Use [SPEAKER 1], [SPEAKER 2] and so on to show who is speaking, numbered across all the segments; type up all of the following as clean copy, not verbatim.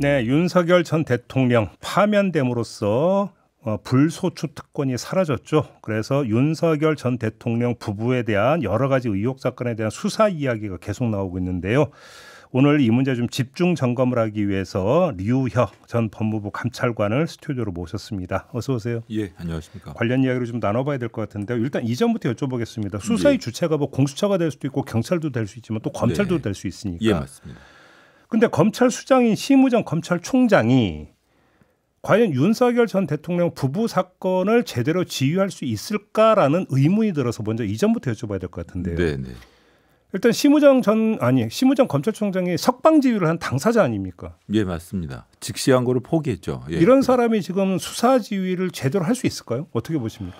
[SPEAKER 1] 네, 윤석열 전 대통령 파면됨으로써 불소추 특권이 사라졌죠. 그래서 윤석열 전 대통령 부부에 대한 여러 가지 의혹 사건에 대한 수사 이야기가 계속 나오고 있는데요. 오늘 이 문제 좀 집중 점검을 하기 위해서 류혁 전 법무부 감찰관을 스튜디오로 모셨습니다. 어서 오세요.
[SPEAKER 2] 예, 안녕하십니까.
[SPEAKER 1] 관련 이야기를 좀 나눠봐야 될 것 같은데요. 일단 이전부터 여쭤보겠습니다. 수사의 주체가 뭐 공수처가 될 수도 있고 경찰도 될 수 있지만 또 검찰도 될 수 있으니까.
[SPEAKER 2] 예, 맞습니다.
[SPEAKER 1] 근데 검찰수장인 심우정 검찰총장이 과연 윤석열 전 대통령 부부 사건을 제대로 지휘할 수 있을까라는 의문이 들어서 먼저 이전부터 여쭤봐야 될 것 같은데요.
[SPEAKER 2] 네.
[SPEAKER 1] 일단 심우정 검찰총장이 석방 지휘를 한 당사자 아닙니까?
[SPEAKER 2] 예, 맞습니다. 즉시한 거를 포기했죠. 예.
[SPEAKER 1] 이런 사람이 지금 수사 지휘를 제대로 할 수 있을까요? 어떻게 보십니까?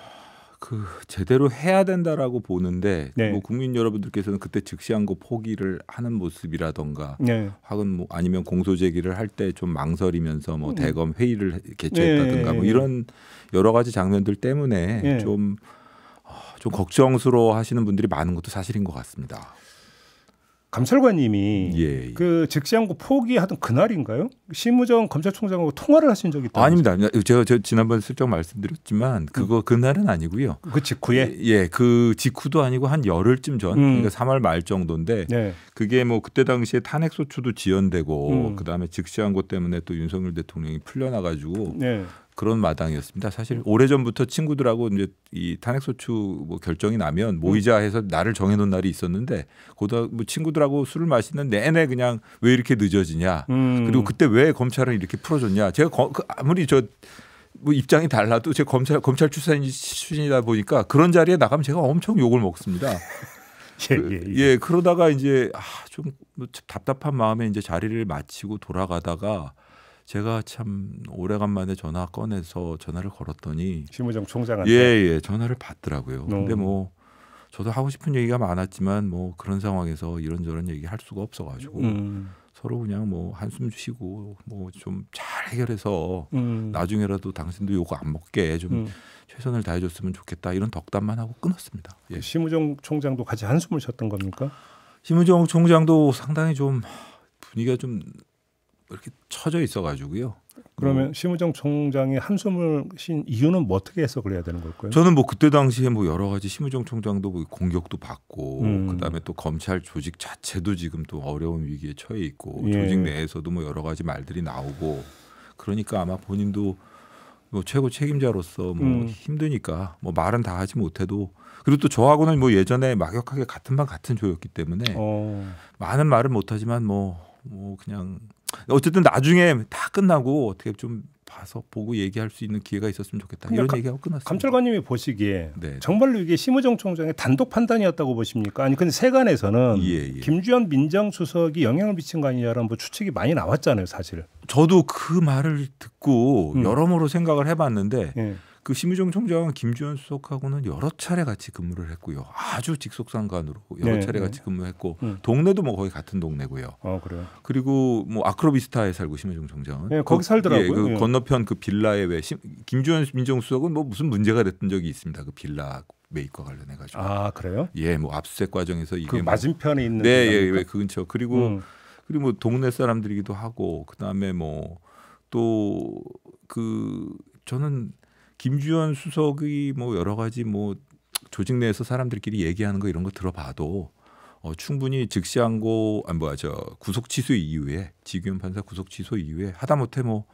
[SPEAKER 2] 그 제대로 해야 된다라고 보는데
[SPEAKER 1] 네.
[SPEAKER 2] 뭐 국민 여러분들께서는 그때 즉시한 거 포기를 하는 모습이라던가
[SPEAKER 1] 네.
[SPEAKER 2] 혹은 뭐 아니면 공소 제기를 할 때 좀 망설이면서 뭐 대검 회의를 개최했다든가 뭐 이런 여러 가지 장면들 때문에 좀 걱정스러워 하시는 분들이 많은 것도 사실인 것 같습니다.
[SPEAKER 1] 감찰관님이 그 즉시한 거 포기하던 그날인가요? 심우정 검찰총장하고 통화를 하신 적이 있다면서요?
[SPEAKER 2] 아닙니다. 제가 지난번에 슬쩍 말씀드렸지만 그날은 아니고요.
[SPEAKER 1] 그 직후에?
[SPEAKER 2] 예, 그 직후도 아니고 한 열흘쯤 전, 그러니까 3월 말 정도인데 그게 뭐 그때 당시에 탄핵 소추도 지연되고 그다음에 즉시한 것 때문에 또 윤석열 대통령이 풀려나가지고 그런 마당이었습니다. 사실 오래전부터 친구들하고 이제 이 탄핵소추 뭐 결정이 나면 모이자 해서 날을 정해놓은 날이 있었는데 뭐 친구들하고 술을 마시는 내내 그냥 왜 이렇게 늦어지냐. 그리고 그때 왜 검찰을 이렇게 풀어줬냐. 제가 아무리 뭐 입장이 달라도 제가 검찰 출신이다 보니까 그런 자리에 나가면 제가 엄청 욕을 먹습니다. 그러다가 이제 좀 답답한 마음에 이제 자리를 마치고 돌아가다가 제가 참 오래간만에 전화 꺼내서 전화를 걸었더니
[SPEAKER 1] 심우정 총장한테
[SPEAKER 2] 전화를 받더라고요. 근데 뭐 저도 하고 싶은 얘기가 많았지만 뭐 그런 상황에서 이런저런 얘기 할 수가 없어가지고 서로 그냥 뭐 한숨 쉬고 뭐 좀 잘 해결해서 나중에라도 당신도 요거 안 먹게 좀 최선을 다해줬으면 좋겠다 이런 덕담만 하고 끊었습니다.
[SPEAKER 1] 심우정 총장도 같이 한숨을 쉬었던 겁니까?
[SPEAKER 2] 심우정 총장도 상당히 좀 분위기가 좀 이렇게 처져 있어가지고요.
[SPEAKER 1] 그러면 심우정 총장이 한숨을 쉰 이유는 뭐 어떻게 해석을 해야 되는 걸까요?
[SPEAKER 2] 저는 뭐 그때 당시에 뭐 여러 가지 심우정 총장도 뭐 공격도 받고 그다음에 또 검찰 조직 자체도 지금 또 어려운 위기에 처해 있고 조직 내에서도 뭐 여러 가지 말들이 나오고 그러니까 아마 본인도 뭐 최고 책임자로서 뭐 힘드니까 뭐 말은 다 하지 못해도 그리고 또 저하고는 뭐 예전에 막역하게 같은 반 같은 조였기 때문에 많은 말은 못하지만 뭐 그냥 어쨌든 나중에 다 끝나고 어떻게 좀 봐서 보고 얘기할 수 있는 기회가 있었으면 좋겠다 이런 얘기하고 끝났습니다.
[SPEAKER 1] 감찰관님이 보시기에 정말로 이게 심우정 총장의 단독 판단이었다고 보십니까? 아니 근데 세간에서는 김주현 민정수석이 영향을 미친 거 아니냐라는 뭐 추측이 많이 나왔잖아요, 사실.
[SPEAKER 2] 저도 그 말을 듣고 여러모로 생각을 해봤는데 그 심우정 총장은 김주현 수석하고는 여러 차례 같이 근무를 했고요. 아주 직속상관으로 여러 차례 같이 근무했고 동네도 뭐 거의 같은 동네고요.
[SPEAKER 1] 그래요.
[SPEAKER 2] 그리고 뭐 아크로비스타에 살고 심우정 총장은
[SPEAKER 1] 거기 살더라고요.
[SPEAKER 2] 그 건너편 그 빌라에 왜 김주현 민정수석은 뭐 무슨 문제가 됐던 적이 있습니다. 그 빌라 매입과 관련해 가지고.
[SPEAKER 1] 그래요?
[SPEAKER 2] 뭐 압수수색 과정에서 이게
[SPEAKER 1] 그 맞은편에 있는
[SPEAKER 2] 그 근처 그리고 뭐 동네 사람들이기도 하고 그다음에 뭐 또 저는 김주현 수석이 뭐 여러 가지 뭐 조직 내에서 사람들끼리 얘기하는 거 이런 거 들어봐도 충분히 즉시한 거 구속 취소 이후에 지규현 판사 구속 취소 이후에 하다못해 뭐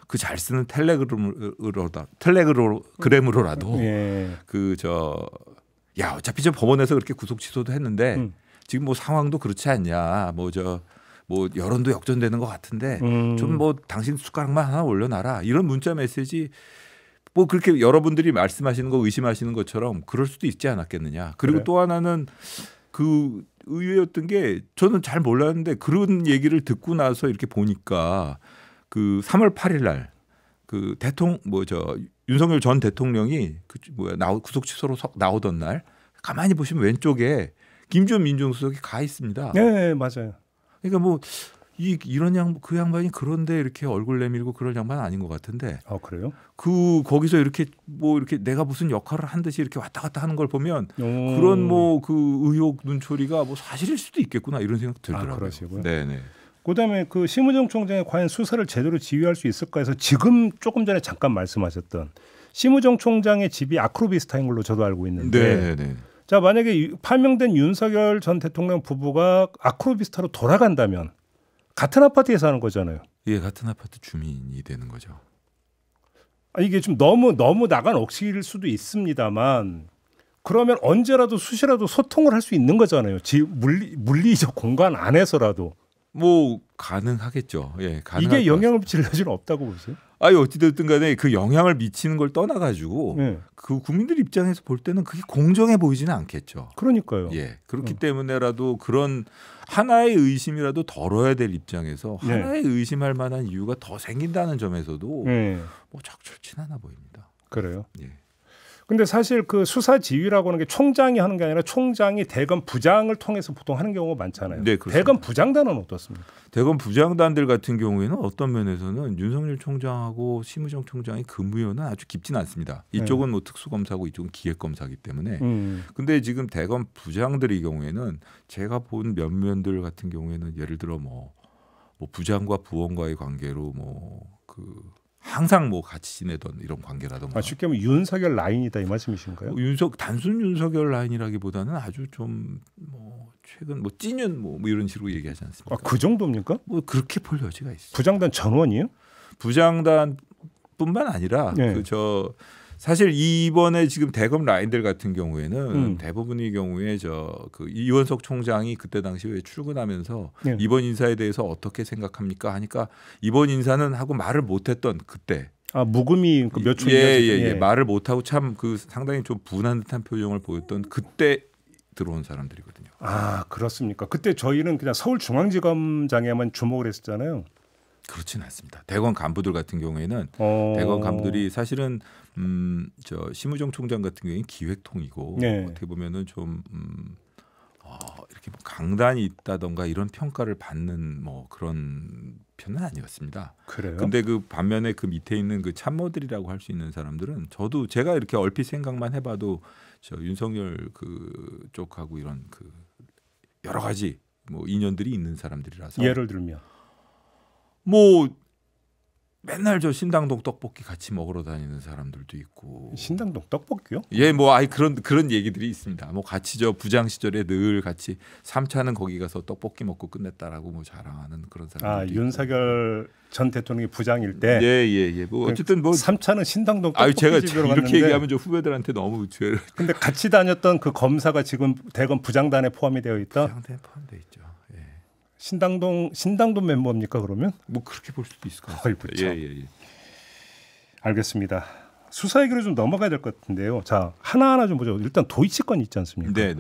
[SPEAKER 2] 그 잘 쓰는 텔레그램으로라도 어차피 저 법원에서 그렇게 구속 취소도 했는데 지금 뭐 상황도 그렇지 않냐 뭐 여론도 역전되는 것 같은데 좀 뭐 당신 숟가락만 하나 올려놔라 이런 문자 메시지 뭐 그렇게 여러분들이 말씀하시는 거 의심하시는 것처럼 그럴 수도 있지 않았겠느냐. 그리고 또 하나는 그 의외였던 게 저는 잘 몰랐는데 그런 얘기를 듣고 나서 이렇게 보니까 그 3월 8일 날 그 윤석열 전 대통령이 구속 취소로 나오던 날 가만히 보시면 왼쪽에 김주현 민정수석이 가 있습니다.
[SPEAKER 1] 네, 맞아요.
[SPEAKER 2] 그러니까 뭐 이런 그 양반이 그런데 이렇게 얼굴 내밀고 그럴 양반은 아닌 것 같은데.
[SPEAKER 1] 그래요?
[SPEAKER 2] 거기서 이렇게 내가 무슨 역할을 한 듯이 이렇게 왔다 갔다 하는 걸 보면 그런 그 의혹 눈초리가 뭐 사실일 수도 있겠구나 이런 생각 들더라고요.
[SPEAKER 1] 그러시고요.
[SPEAKER 2] 네네.
[SPEAKER 1] 그다음에 그 심우정 총장이 과연 수사를 제대로 지휘할 수 있을까 해서 지금 조금 전에 잠깐 말씀하셨던 심우정 총장의 집이 아크로비스타인 걸로 저도 알고 있는데
[SPEAKER 2] 네.
[SPEAKER 1] 자 만약에 파명된 윤석열 전 대통령 부부가 아크로비스타로 돌아간다면 같은 아파트에 사는 거잖아요.
[SPEAKER 2] 예, 같은 아파트 주민이 되는 거죠.
[SPEAKER 1] 이게 좀 너무 나간 억지일 수도 있습니다만 그러면 언제라도 수시라도 소통을 할 수 있는 거잖아요. 물리적 공간 안에서라도.
[SPEAKER 2] 뭐 가능하겠죠. 예,
[SPEAKER 1] 이게 영향을 미칠 여지는 없다고 보세요?
[SPEAKER 2] 어찌됐든 간에 그 영향을 미치는 걸 떠나가지고 그 국민들 입장에서 볼 때는 그게 공정해 보이지는 않겠죠.
[SPEAKER 1] 그러니까요.
[SPEAKER 2] 예, 그렇기 때문에라도 그런 하나의 의심이라도 덜어야 될 입장에서 하나의 의심할 만한 이유가 더 생긴다는 점에서도 뭐 적절치 않아 보입니다.
[SPEAKER 1] 그래요?
[SPEAKER 2] 예.
[SPEAKER 1] 근데 사실 그 수사 지휘라고 하는 게 총장이 하는 게 아니라 총장이 대검 부장을 통해서 보통 하는 경우가 많잖아요.
[SPEAKER 2] 네, 그렇습니다.
[SPEAKER 1] 대검 부장단은 어떻습니까?
[SPEAKER 2] 대검 부장단들 같은 경우에는 어떤 면에서는 윤석열 총장하고 심우정 총장의 근무위원은 아주 깊지는 않습니다. 이쪽은 뭐 특수검사고 이쪽은 기획검사이기 때문에. 근데 지금 대검 부장들의 경우에는 제가 본 면면들 같은 경우에는 예를 들어 뭐 부장과 부원과의 관계로 항상 뭐 같이 지내던 이런 관계라던가.
[SPEAKER 1] 쉽게 하면 윤석열 라인이다 이 말씀이신가요?
[SPEAKER 2] 단순 윤석열 라인이라기보다는 아주 좀 최근 찐윤 이런 식으로 얘기하지 않습니까?
[SPEAKER 1] 그 정도입니까?
[SPEAKER 2] 그렇게 볼 여지가 있어요.
[SPEAKER 1] 부장단 전원이요?
[SPEAKER 2] 부장단뿐만 아니라 사실 이번에 지금 대검 라인들 같은 경우에는 대부분의 경우에 그 이원석 총장이 그때 당시에 출근하면서 이번 인사에 대해서 어떻게 생각합니까? 하니까 이번 인사는 하고 말을 못했던 그때.
[SPEAKER 1] 묵음이 몇 초
[SPEAKER 2] 말을 못하고 참 상당히 좀 분한 듯한 표정을 보였던 그때 들어온 사람들이거든요.
[SPEAKER 1] 그렇습니까? 그때 저희는 그냥 서울중앙지검장에만 주목을 했었잖아요.
[SPEAKER 2] 그렇지는 않습니다. 대검 간부들 같은 경우에는 대검 간부들이 사실은 심우정 총장 같은 경우에는 기획통이고 어떻게 보면은 좀 이렇게 강단이 있다던가 이런 평가를 받는 그런 편은 아니었습니다.
[SPEAKER 1] 그래요?
[SPEAKER 2] 근데 그 반면에 그 밑에 있는 그 참모들이라고 할 수 있는 사람들은 제가 이렇게 얼핏 생각만 해봐도 윤석열 그 쪽하고 이런 여러 가지 인연들이 있는 사람들이라서
[SPEAKER 1] 예를 들면
[SPEAKER 2] 맨날 신당동 떡볶이 같이 먹으러 다니는 사람들도 있고.
[SPEAKER 1] 신당동 떡볶이요?
[SPEAKER 2] 예, 그런 얘기들이 있습니다. 같이 부장 시절에 늘 같이 3차는 거기 가서 떡볶이 먹고 끝냈다라고 자랑하는 그런 사람들.
[SPEAKER 1] 윤석열 전 대통령이 부장일 때.
[SPEAKER 2] 예. 어쨌든
[SPEAKER 1] 3차는 신당동 떡볶이
[SPEAKER 2] 제가
[SPEAKER 1] 집으로
[SPEAKER 2] 이렇게
[SPEAKER 1] 갔는데.
[SPEAKER 2] 얘기하면 후배들한테 너무 죄를.
[SPEAKER 1] 근데 같이 다녔던 그 검사가 지금 대검 부장단에 포함이 되어 있다.
[SPEAKER 2] 부장단에 포함되어 있죠.
[SPEAKER 1] 신당동 멤버입니까 그러면?
[SPEAKER 2] 그렇게 볼 수도 있을 것 같습니다. 예.
[SPEAKER 1] 알겠습니다. 수사 얘기로 좀 넘어가야 될 것 같은데요. 자 하나하나 좀 보죠. 일단 도이치 건 있지 않습니까?
[SPEAKER 2] 네.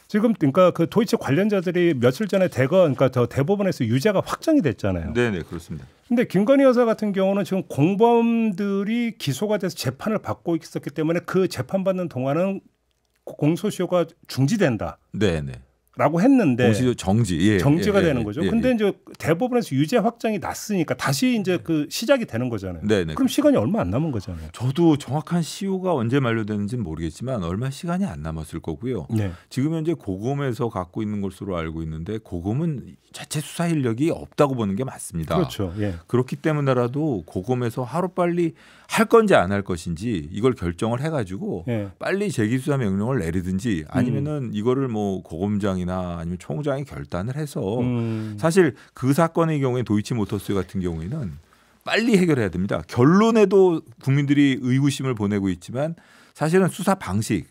[SPEAKER 1] 지금 그러니까 그 도이치 관련자들이 며칠 전에 대법원에서 유죄가 확정이 됐잖아요.
[SPEAKER 2] 네, 그렇습니다.
[SPEAKER 1] 근데 김건희 여사 같은 경우는 지금 공범들이 기소가 돼서 재판을 받고 있었기 때문에 그 재판 받는 동안은 공소시효가 중지된다.
[SPEAKER 2] 네.
[SPEAKER 1] 라고 했는데
[SPEAKER 2] 공소시효 정지가
[SPEAKER 1] 되는 거죠. 근데 이제 대법원에서 유죄 확정이 났으니까 다시 이제 시작이 되는 거잖아요.
[SPEAKER 2] 네.
[SPEAKER 1] 그럼 시간이 얼마 안 남은 거잖아요.
[SPEAKER 2] 저도 정확한 시효가 언제 만료되는지는 모르겠지만 얼마 시간이 안 남았을 거고요. 지금 현재 고검에서 갖고 있는 것으로 알고 있는데 고검은 자체 수사 인력이 없다고 보는 게 맞습니다.
[SPEAKER 1] 그렇죠.
[SPEAKER 2] 그렇기 때문에라도 고검에서 하루빨리 할 건지 안 할 것인지 이걸 결정을 해가지고 빨리 재기수사 명령을 내리든지 아니면은 이거를 고검장이나 아니면 총장이 결단을 해서 사실 그 사건의 경우에 도이치모터스 같은 경우에는 빨리 해결해야 됩니다. 결론에도 국민들이 의구심을 보내고 있지만 사실은 수사 방식.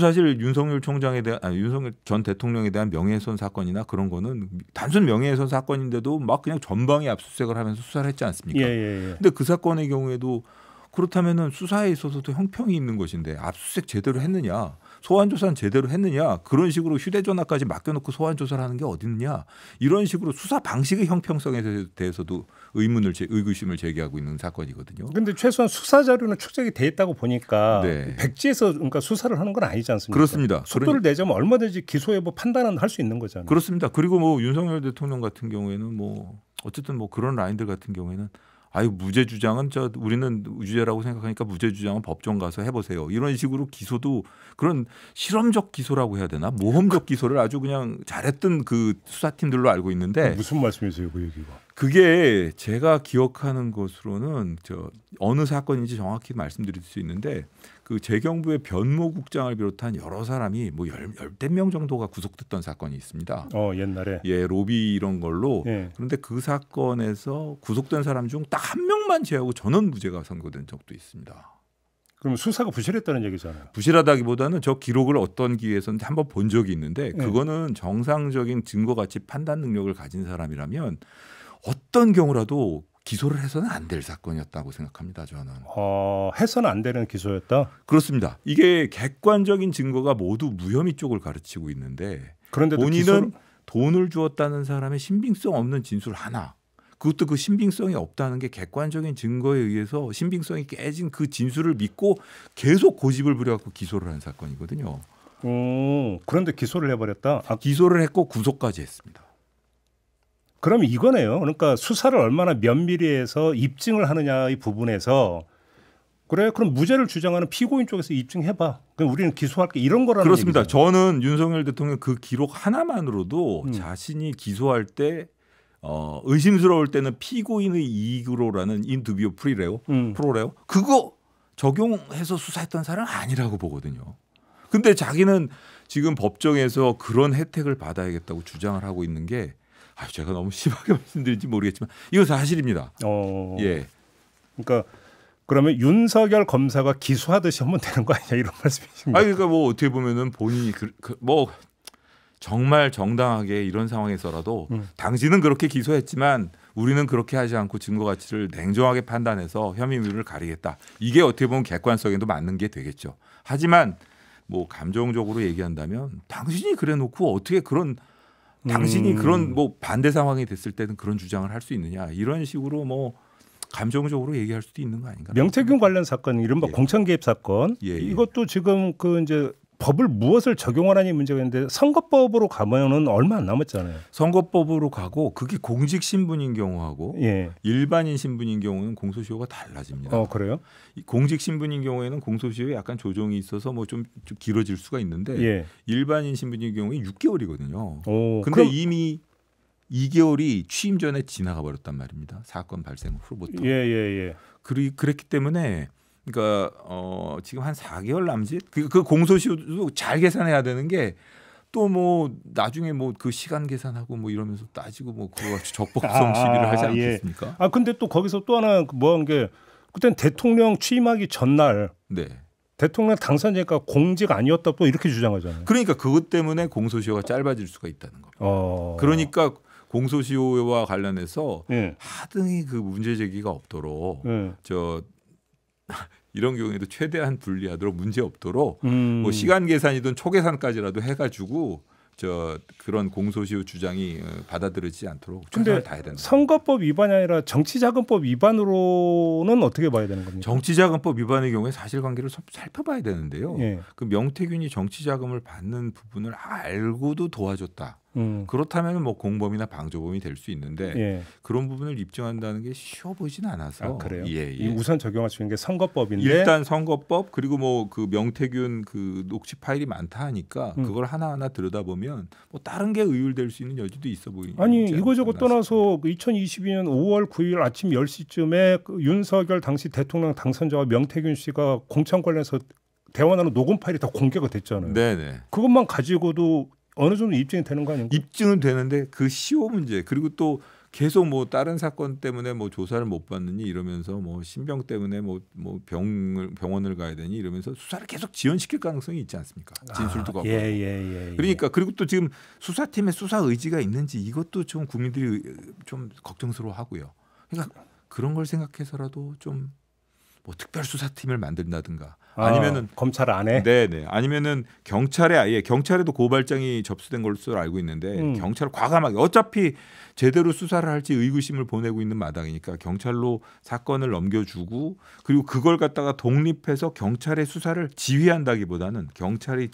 [SPEAKER 2] 사실 윤석열 총장에 대한 윤석열 전 대통령에 대한 명예훼손 사건이나 그런 거는 단순 명예훼손 사건인데도 그냥 전방위 압수수색을 하면서 수사를 했지 않습니까? 근데 그 사건의 경우에도 그렇다면은 수사에 있어서도 형평이 있는 것인데 압수수색 제대로 했느냐, 소환 조사는 제대로 했느냐, 그런 식으로 휴대전화까지 맡겨놓고 소환 조사를 하는 게 어딨냐, 이런 식으로 수사 방식의 형평성에 대해서도 의구심을 제기하고 있는 사건이거든요.
[SPEAKER 1] 그런데 최소한 수사 자료는 축적이 돼 있다고 보니까 백지에서 그러니까 수사를 하는 건 아니지 않습니까?
[SPEAKER 2] 그렇습니다.
[SPEAKER 1] 속도를 내자면 얼마든지 기소 여부 판단은 할 수 있는 거잖아요.
[SPEAKER 2] 그렇습니다. 그리고 윤석열 대통령 같은 경우에는 어쨌든 그런 라인들 같은 경우에는 아유 무죄 주장은 우리는 무죄라고 생각하니까 무죄 주장은 법정 가서 해보세요. 이런 식으로 기소도 그런 실험적 기소라고 해야 되나 모험적 기소를 아주 그냥 잘했던 그 수사팀들로 알고 있는데
[SPEAKER 1] 무슨 말씀이세요, 그 얘기가?
[SPEAKER 2] 그게 제가 기억하는 것으로는 어느 사건인지 정확히 말씀드릴 수 있는데 그 재경부의 변모국장을 비롯한 여러 사람이 뭐 열댓 명 정도가 구속됐던 사건이 있습니다.
[SPEAKER 1] 옛날에.
[SPEAKER 2] 예, 로비 이런 걸로.
[SPEAKER 1] 예.
[SPEAKER 2] 그런데 그 사건에서 구속된 사람 중 딱 한 명만 제하고 전원 무죄가 선고된 적도 있습니다.
[SPEAKER 1] 그럼 수사가 부실했다는 얘기잖아요.
[SPEAKER 2] 부실하다기보다는 저 기록을 어떤 기회에서는 한번 본 적이 있는데 그거는 정상적인 증거 가치 판단 능력을 가진 사람이라면 어떤 경우라도 기소를 해서는 안 될 사건이었다고 생각합니다. 저는.
[SPEAKER 1] 해서는 안 되는 기소였다.
[SPEAKER 2] 그렇습니다. 이게 객관적인 증거가 모두 무혐의 쪽을 가르치고 있는데
[SPEAKER 1] 그런데도
[SPEAKER 2] 본인은 돈을 주었다는 사람의 신빙성 없는 진술 하나. 그것도 그 신빙성이 없다는 게 객관적인 증거에 의해서 신빙성이 깨진 그 진술을 믿고 계속 고집을 부려갖고 기소를 한 사건이거든요.
[SPEAKER 1] 그런데 기소를 해버렸다.
[SPEAKER 2] 기소를 했고 구속까지 했습니다.
[SPEAKER 1] 그럼 이거네요. 그러니까 수사를 얼마나 면밀히 해서 입증을 하느냐의 부분에서 그래 그럼 무죄를 주장하는 피고인 쪽에서 입증해봐. 그럼 우리는 기소할게 이런 거라는
[SPEAKER 2] 그렇습니다.
[SPEAKER 1] 얘기잖아요.
[SPEAKER 2] 저는 윤석열 대통령 그 기록 하나만으로도 자신이 기소할 때 의심스러울 때는 피고인의 이익으로라는 인두비오 프로레오 그거 적용해서 수사했던 사람은 아니라고 보거든요. 근데 자기는 지금 법정에서 그런 혜택을 받아야겠다고 주장을 하고 있는 게 제가 너무 심하게 말씀드린지 모르겠지만 이거 사실입니다. 예.
[SPEAKER 1] 그러니까 그러면 윤석열 검사가 기소하듯이 하면 되는 거 아니냐 이런 말씀이신가요?
[SPEAKER 2] 그러니까 뭐 어떻게 보면은 본인이 뭐 정말 정당하게 이런 상황에서라도 당신은 그렇게 기소했지만 우리는 그렇게 하지 않고 증거 가치를 냉정하게 판단해서 혐의를 가리겠다. 이게 어떻게 보면 객관성에도 맞는 게 되겠죠. 하지만 뭐 감정적으로 얘기한다면 당신이 그래놓고 어떻게 그런 당신이 그런 뭐 반대 상황이 됐을 때는 그런 주장을 할 수 있느냐 이런 식으로 뭐 감정적으로 얘기할 수도 있는 거 아닌가?
[SPEAKER 1] 명태균 관련 사건 이른바 공천 개입 사건 이것도 지금 그 이제 법을 무엇을 적용하라는 문제가 있는데 선거법으로 가면은 얼마 안 남았잖아요.
[SPEAKER 2] 선거법으로 가고 그게 공직 신분인 경우하고 일반인 신분인 경우는 공소시효가 달라집니다.
[SPEAKER 1] 그래요?
[SPEAKER 2] 공직 신분인 경우에는 공소시효에 약간 조정이 있어서 뭐 좀 길어질 수가 있는데 일반인 신분인 경우에 6개월이거든요. 근데 이미 2개월이 취임 전에 지나가 버렸단 말입니다. 사건 발생 후부터. 그랬기 때문에 그러니까 지금 한 4개월 남짓 그 공소시효도 잘 계산해야 되는 게 또 뭐 나중에 뭐 그 시간 계산하고 뭐 이러면서 따지고 뭐 그거 적법성 시비를 하지 않겠습니까?
[SPEAKER 1] 근데 또 거기서 또 하나 뭐한 게 그때는 대통령 취임하기 전날 대통령 당선자니까 공직 아니었다 또 이렇게 주장하잖아요.
[SPEAKER 2] 그러니까 그것 때문에 공소시효가 짧아질 수가 있다는 겁니다. 그러니까 공소시효와 관련해서 하등이 그 문제 제기가 없도록 이런 경우에도 최대한 분리하도록 문제 없도록 뭐 시간 계산이든 초계산까지라도 해가지고 그런 공소시효 주장이 받아들여지지 않도록 최선을 다해야 된다.
[SPEAKER 1] 선거법 위반이 아니라 정치자금법 위반으로는 어떻게 봐야 되는 겁니까?
[SPEAKER 2] 정치자금법 위반의 경우에 사실관계를 살펴봐야 되는데요. 그 명태균이 정치자금을 받는 부분을 알고도 도와줬다. 그렇다면 뭐 공범이나 방조범이 될 수 있는데 그런 부분을 입증한다는 게 쉬워 보이진 않아서.
[SPEAKER 1] 그래요? 우선 적용할 수 있는 게 선거법인데
[SPEAKER 2] 일단 선거법 그리고 뭐 그 명태균 그 녹취 파일이 많다 하니까 그걸 하나하나 들여다보면 뭐 다른 게 의율될 수 있는 여지도 있어 보이죠.
[SPEAKER 1] 아니 이거저거 떠나서 2022년 5월 9일 아침 10시쯤에 그 윤석열 당시 대통령 당선자와 명태균 씨가 공천 관련해서 대화하는 녹음 파일이 다 공개가 됐잖아요.
[SPEAKER 2] 네네.
[SPEAKER 1] 그것만 가지고도 어느 정도 입증이 되는 거 아닌가요?
[SPEAKER 2] 입증은 되는데 그 시효 문제 그리고 또 계속 뭐 다른 사건 때문에 뭐 조사를 못 받느니 이러면서 뭐 신병 때문에 뭐 병원을 가야 되니 이러면서 수사를 계속 지연시킬 가능성이 있지 않습니까? 진술도 갖고. 그러니까 그리고 또 지금 수사팀의 수사 의지가 있는지 이것도 좀 국민들이 좀 걱정스러워하고요. 그러니까 그런 걸 생각해서라도 좀 뭐 특별 수사팀을 만든다든가 아니면은
[SPEAKER 1] 검찰 안에
[SPEAKER 2] 아니면은 경찰에도 고발장이 접수된 걸로 알고 있는데 경찰 과감하게 어차피 제대로 수사를 할지 의구심을 보내고 있는 마당이니까 경찰로 사건을 넘겨주고 그리고 그걸 갖다가 독립해서 경찰의 수사를 지휘한다기보다는 경찰의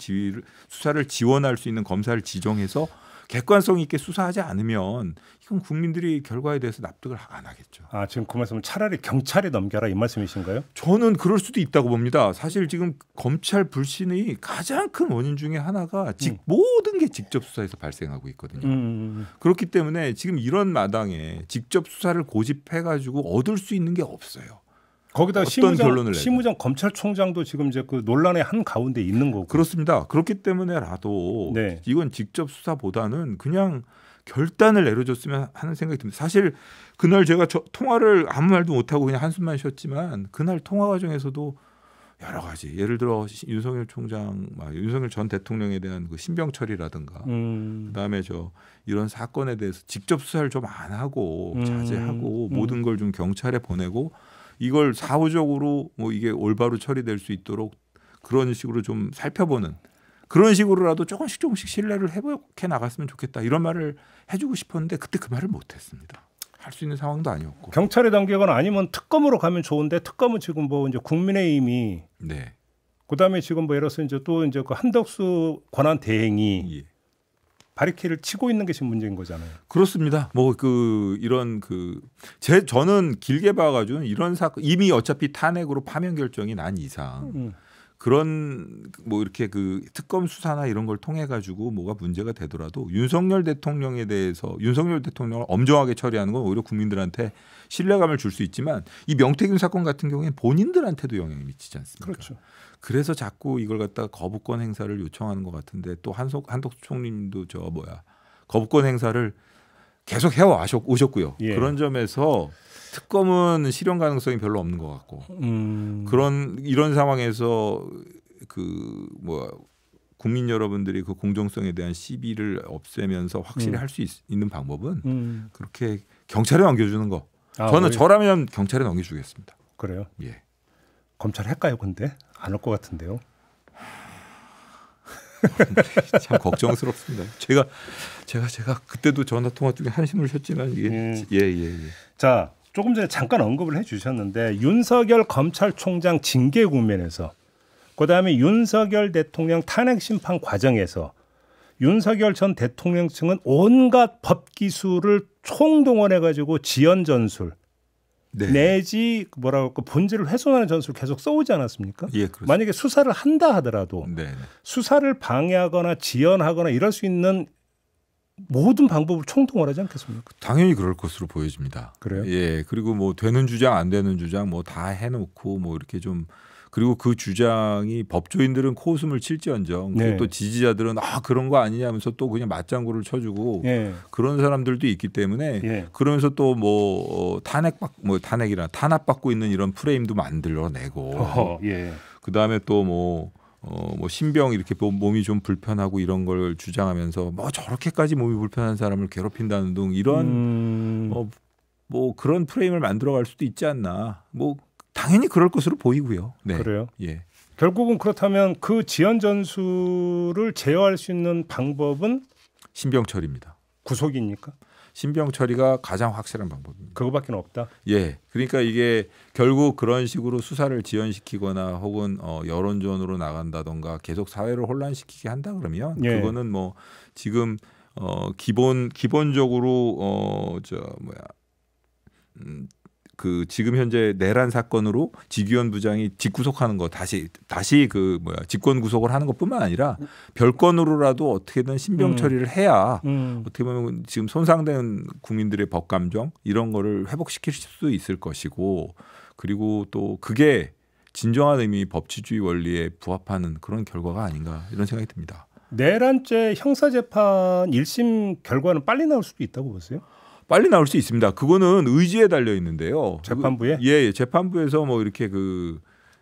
[SPEAKER 2] 수사를 지원할 수 있는 검사를 지정해서 객관성 있게 수사하지 않으면 이건 국민들이 결과에 대해서 납득을 안 하겠죠.
[SPEAKER 1] 아, 지금 그 말씀은 차라리 경찰에 넘겨라 이 말씀이신가요?
[SPEAKER 2] 저는 그럴 수도 있다고 봅니다. 사실 지금 검찰 불신의 가장 큰 원인 중에 하나가 모든 게 직접 수사에서 발생하고 있거든요. 그렇기 때문에 지금 이런 마당에 직접 수사를 고집해가지고 얻을 수 있는 게 없어요.
[SPEAKER 1] 거기다 심우정 검찰총장도 지금 이제 그 논란의 한 가운데 있는 거고.
[SPEAKER 2] 그렇습니다. 그렇기 때문에라도
[SPEAKER 1] 네.
[SPEAKER 2] 이건 직접 수사보다는 그냥 결단을 내려줬으면 하는 생각이 듭니다. 사실 그날 제가 통화를 아무 말도 못하고 그냥 한숨만 쉬었지만 그날 통화 과정에서도 여러 가지 예를 들어 윤석열 총장, 윤석열 전 대통령에 대한 그 신병철이라든가 그다음에 이런 사건에 대해서 직접 수사를 좀 안 하고 자제하고 모든 걸 좀 경찰에 보내고 이걸 사후적으로 뭐 이게 올바로 처리될 수 있도록 그런 식으로 좀 살펴보는 그런 식으로라도 조금씩 신뢰를 회복해 나갔으면 좋겠다 이런 말을 해주고 싶었는데 그때 그 말을 못했습니다. 할 수 있는 상황도 아니었고.
[SPEAKER 1] 경찰에 넘기거나 아니면 특검으로 가면 좋은데 특검은 지금 뭐 이제 국민의힘이
[SPEAKER 2] 네.
[SPEAKER 1] 그다음에 지금 뭐 예를 들어서 이제 또 이제 그 한덕수 권한 대행이 바리케이를 치고 있는 게 지금 문제인 거잖아요.
[SPEAKER 2] 그렇습니다. 뭐 저는 길게 봐가지고 이런 사건 이미 어차피 탄핵으로 파면 결정이 난 이상 그런 뭐 이렇게 그 특검 수사나 이런 걸 통해 가지고 뭐가 문제가 되더라도 윤석열 대통령에 대해서 윤석열 대통령을 엄정하게 처리하는 건 오히려 국민들한테 신뢰감을 줄 수 있지만 이 명태균 사건 같은 경우에는 본인들한테도 영향이 미치지 않습니까?
[SPEAKER 1] 그렇죠.
[SPEAKER 2] 그래서 자꾸 이걸 갖다 거부권 행사를 요청하는 것 같은데 또 한덕수 총리님도 거부권 행사를 계속 해 오셨고요.
[SPEAKER 1] 예.
[SPEAKER 2] 그런 점에서 특검은 실현 가능성이 별로 없는 것 같고 이런 상황에서 국민 여러분들이 그 공정성에 대한 시비를 없애면서 확실히 할 수 있는 방법은 그렇게 경찰에 넘겨주는 거. 저라면 경찰에 넘겨주겠습니다.
[SPEAKER 1] 그래요?
[SPEAKER 2] 예.
[SPEAKER 1] 검찰 할까요? 근데 안 할 것 같은데요.
[SPEAKER 2] 참 걱정스럽습니다. 제가 그때도 전화 통화 중에 한숨을 쉬었지만 이게 예.
[SPEAKER 1] 자, 조금 전에 잠깐 언급을 해주셨는데 윤석열 검찰총장 징계 국면에서 그다음에 윤석열 대통령 탄핵 심판 과정에서 윤석열 전 대통령 측은 온갖 법 기술을 총동원해 가지고 지연 전술 내지 뭐라고 본질을 훼손하는 전술을 계속 써오지 않았습니까?
[SPEAKER 2] 예, 그렇습니다.
[SPEAKER 1] 만약에 수사를 한다 하더라도 수사를 방해하거나 지연하거나 이럴 수 있는 모든 방법을 총동원하지 않겠습니까?
[SPEAKER 2] 당연히 그럴 것으로 보여집니다.
[SPEAKER 1] 그래요?
[SPEAKER 2] 예. 그리고 뭐 되는 주장 안 되는 주장 뭐 다 해놓고 뭐 이렇게 좀 그리고 그 주장이 법조인들은 코웃음을 칠지언정 또 지지자들은 그런 거 아니냐면서 또 그냥 맞장구를 쳐주고 그런 사람들도 있기 때문에 그러면서 또 뭐 탄압받고 있는 이런 프레임도 만들어내고 그 다음에 또 뭐 신병 이렇게 몸이 좀 불편하고 이런 걸 주장하면서 뭐 저렇게까지 몸이 불편한 사람을 괴롭힌다는 등 이런 뭐 그런 프레임을 만들어갈 수도 있지 않나. 뭐 당연히 그럴 것으로 보이고요. 네.
[SPEAKER 1] 그래요?
[SPEAKER 2] 예.
[SPEAKER 1] 결국은 그렇다면 그 지연 전술을 제어할 수 있는 방법은
[SPEAKER 2] 신병철입니다.
[SPEAKER 1] 구속입니까?
[SPEAKER 2] 신병철이가 가장 확실한 방법입니다.
[SPEAKER 1] 그거밖에 없다.
[SPEAKER 2] 예, 그러니까 이게 결국 그런 식으로 수사를 지연시키거나 혹은 여론전으로 나간다던가 계속 사회를 혼란시키게 한다 그러면 그거는 뭐 지금 기본적으로 지금 현재 내란 사건으로 지기현 부장이 직구속하는 거 다시 직권 구속을 하는 것뿐만 아니라 별건으로라도 어떻게든 신병 처리를 해야 어떻게 보면 지금 손상된 국민들의 법 감정 이런 거를 회복시킬 수도 있을 것이고 그리고 또 그게 진정한 의미 법치주의 원리에 부합하는 그런 결과가 아닌가 이런 생각이 듭니다.
[SPEAKER 1] 내란죄 형사재판 1심 결과는 빨리 나올 수도 있다고 보세요?
[SPEAKER 2] 빨리 나올 수 있습니다. 그거는 의지에 달려 있는데요.
[SPEAKER 1] 재판부에?
[SPEAKER 2] 예, 재판부에서 뭐 이렇게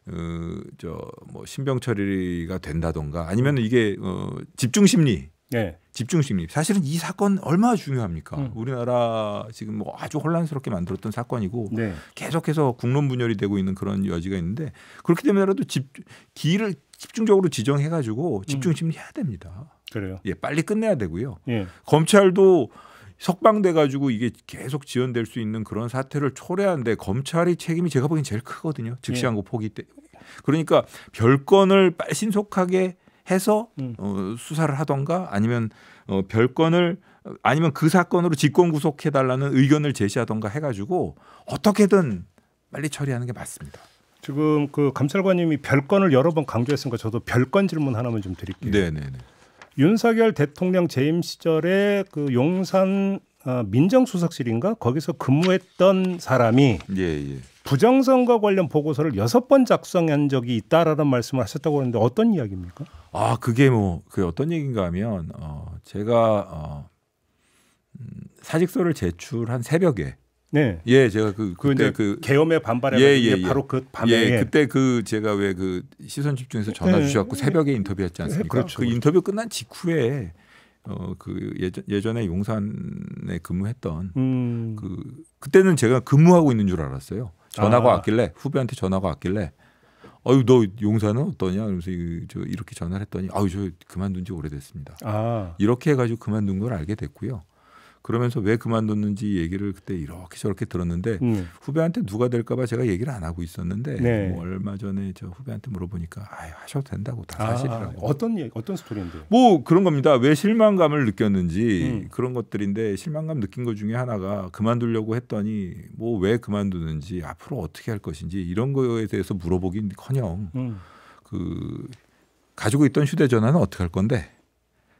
[SPEAKER 2] 뭐 신병 처리가 된다던가 아니면 이게 집중심리. 집중심리. 사실은 이 사건 얼마나 중요합니까? 우리나라 지금 뭐 아주 혼란스럽게 만들었던 사건이고 계속해서 국론 분열이 되고 있는 그런 여지가 있는데 그렇기 때문에라도 기일을 집중적으로 지정해가지고 집중심리 해야 됩니다.
[SPEAKER 1] 그래요.
[SPEAKER 2] 예, 빨리 끝내야 되고요. 검찰도 석방돼 가지고 이게 계속 지연될 수 있는 그런 사태를 초래하는데 검찰의 책임이 제가 보기엔 제일 크거든요. 즉시항고 포기 때. 그러니까 별건을 신속하게 해서 수사를 하던가 아니면 별건을 아니면 그 사건으로 직권 구속해 달라는 의견을 제시하던가 해가지고 어떻게든 빨리 처리하는 게 맞습니다.
[SPEAKER 1] 지금 그 감찰관님이 별건을 여러 번 강조했으니까 저도 별건 질문 하나만 좀 드릴게요.
[SPEAKER 2] 네네네.
[SPEAKER 1] 윤석열 대통령 재임 시절에 그 용산 민정수석실인가 거기서 근무했던 사람이
[SPEAKER 2] 예.
[SPEAKER 1] 부정선거 관련 보고서를 6번 작성한 적이 있다라는 말씀을 하셨다고 하는데 어떤 이야기입니까?
[SPEAKER 2] 아 그게 뭐 그 어떤 얘기인가 하면 제가 사직서를 제출한 새벽에
[SPEAKER 1] 네.
[SPEAKER 2] 예 제가 그때
[SPEAKER 1] 계엄에 반발해 바로 그 밤에
[SPEAKER 2] 그때 제가 왜 그 시선 집중해서 전화 주셔갖고 새벽에 인터뷰했지 않습니까?
[SPEAKER 1] 그렇죠.
[SPEAKER 2] 그 인터뷰 끝난 직후에 그 예전에 용산에 근무했던 그때는 제가 근무하고 있는 줄 알았어요. 전화가 왔길래 후배한테 전화가 왔길래 아유 너 용산은 어떠냐? 그러면서 이렇게 전화를 했더니 아유 저 그만둔 지 오래됐습니다. 이렇게 해가지고 그만둔 걸 알게 됐고요. 그러면서 왜 그만뒀는지 얘기를 그때 이렇게 저렇게 들었는데 후배한테 누가 될까봐 제가 얘기를 안 하고 있었는데 뭐 얼마 전에 저 후배한테 물어보니까 하셔도 된다고 다 사실이라고.
[SPEAKER 1] 어떤 스토리인데요?
[SPEAKER 2] 뭐 그런 겁니다. 왜 실망감을 느꼈는지 그런 것들인데 실망감 느낀 것 중에 하나가 그만두려고 했더니 뭐 왜 그만두는지 앞으로 어떻게 할 것인지 이런 거에 대해서 물어보긴커녕 그 가지고 있던 휴대전화는 어떻게 할 건데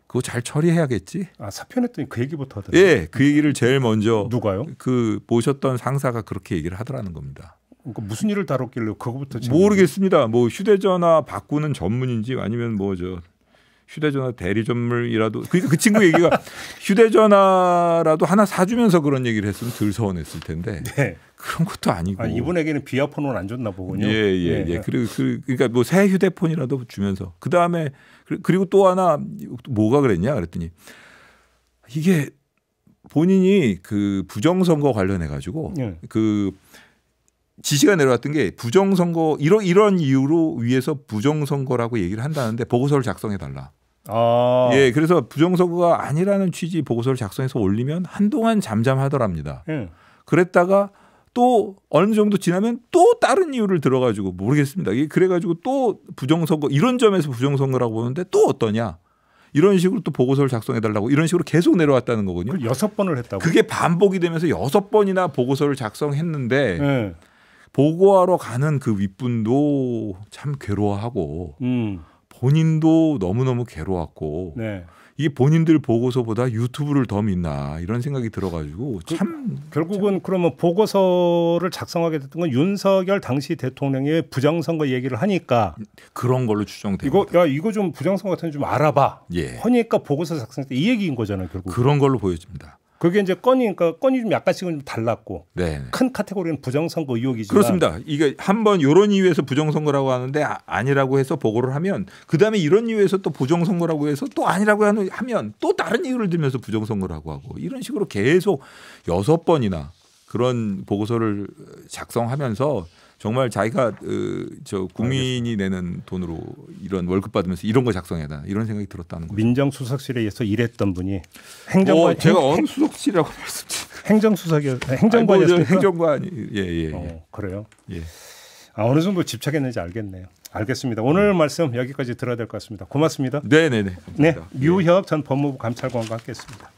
[SPEAKER 2] 그거 잘 처리해야겠지.
[SPEAKER 1] 사표 냈더니 그 얘기부터 하더라고요.
[SPEAKER 2] 예, 그 얘기를 제일 먼저
[SPEAKER 1] 누가요?
[SPEAKER 2] 그 모셨던 상사가 그렇게 얘기를 하더라는 겁니다.
[SPEAKER 1] 그러니까 무슨 일을 다뤘길래 그거부터
[SPEAKER 2] 모르겠습니다. 뭐 휴대전화 바꾸는 전문인지 아니면 뭐 저 휴대전화 대리 전문이라도 그러니까 그 친구 얘기가 휴대전화라도 하나 사주면서 그런 얘기를 했으면 덜 서운했을 텐데 그런 것도 아니고.
[SPEAKER 1] 이분에게는 비아폰은 안 줬나 보군요.
[SPEAKER 2] 예. 그러니까 뭐 새 휴대폰이라도 주면서 그 다음에 그리고 또 하나 뭐가 그랬냐 그랬더니 이게 본인이 그 부정선거 관련해 가지고 그 지시가 내려왔던 게 부정선거 이런 이유로 위해서 부정선거라고 얘기를 한다는데 보고서를 작성해 달라. 예, 그래서 부정선거가 아니라는 취지 보고서를 작성해서 올리면 한동안 잠잠하더랍니다. 그랬다가 또 어느 정도 지나면 또 다른 이유를 들어가지고 모르겠습니다. 그래가지고 또 부정선거 이런 점에서 부정선거라고 보는데 또 어떠냐. 이런 식으로 또 보고서를 작성해달라고 이런 식으로 계속 내려왔다는 거거든요.
[SPEAKER 1] 6번을 했다고.
[SPEAKER 2] 그게 반복이 되면서 6번이나 보고서를 작성했는데 보고하러 가는 그 윗분도 참 괴로워하고 본인도 너무너무 괴로웠고 이게 본인들 보고서보다 유튜브를 더 믿나 이런 생각이 들어가지고 참
[SPEAKER 1] 결국은 그러면 보고서를 작성하게 됐던 건 윤석열 당시 대통령의 부정선거 얘기를 하니까
[SPEAKER 2] 그런 걸로 추정됩니다.
[SPEAKER 1] 이거 좀 부정선거 같은 좀 알아봐. 하니까 보고서 작성했다 이 얘기인 거잖아요. 결국
[SPEAKER 2] 그런 걸로 보여집니다.
[SPEAKER 1] 그게 이제 건이 좀 약간씩은 좀 달랐고 큰 카테고리는 부정선거 의혹이지만
[SPEAKER 2] 그렇습니다. 이게 한번 이런 이유에서 부정선거라고 하는데 아니라고 해서 보고를 하면 그다음에 이런 이유에서 또 부정선거라고 해서 또 아니라고 하면 또 다른 이유를 들면서 부정선거라고 하고 이런 식으로 계속 6번이나 그런 보고서를 작성하면서 정말 자기가 저 국민이 내는 돈으로 이런 월급 받으면서 이런 거 작성해다 이런 생각이 들었다는 거죠.
[SPEAKER 1] 민정수석실에 의해서 일했던 분이 행정관
[SPEAKER 2] 제가 어느 수석실이라고 말씀드렸죠.
[SPEAKER 1] 행정관이었어요.
[SPEAKER 2] 행정관이 예.
[SPEAKER 1] 그래요.
[SPEAKER 2] 예.
[SPEAKER 1] 어느 정도 집착했는지 알겠네요. 알겠습니다. 오늘 말씀 여기까지 들어야 될 것 같습니다. 고맙습니다.
[SPEAKER 2] 네네네.
[SPEAKER 1] 네, 류혁 전 법무부 감찰관과 함께했습니다.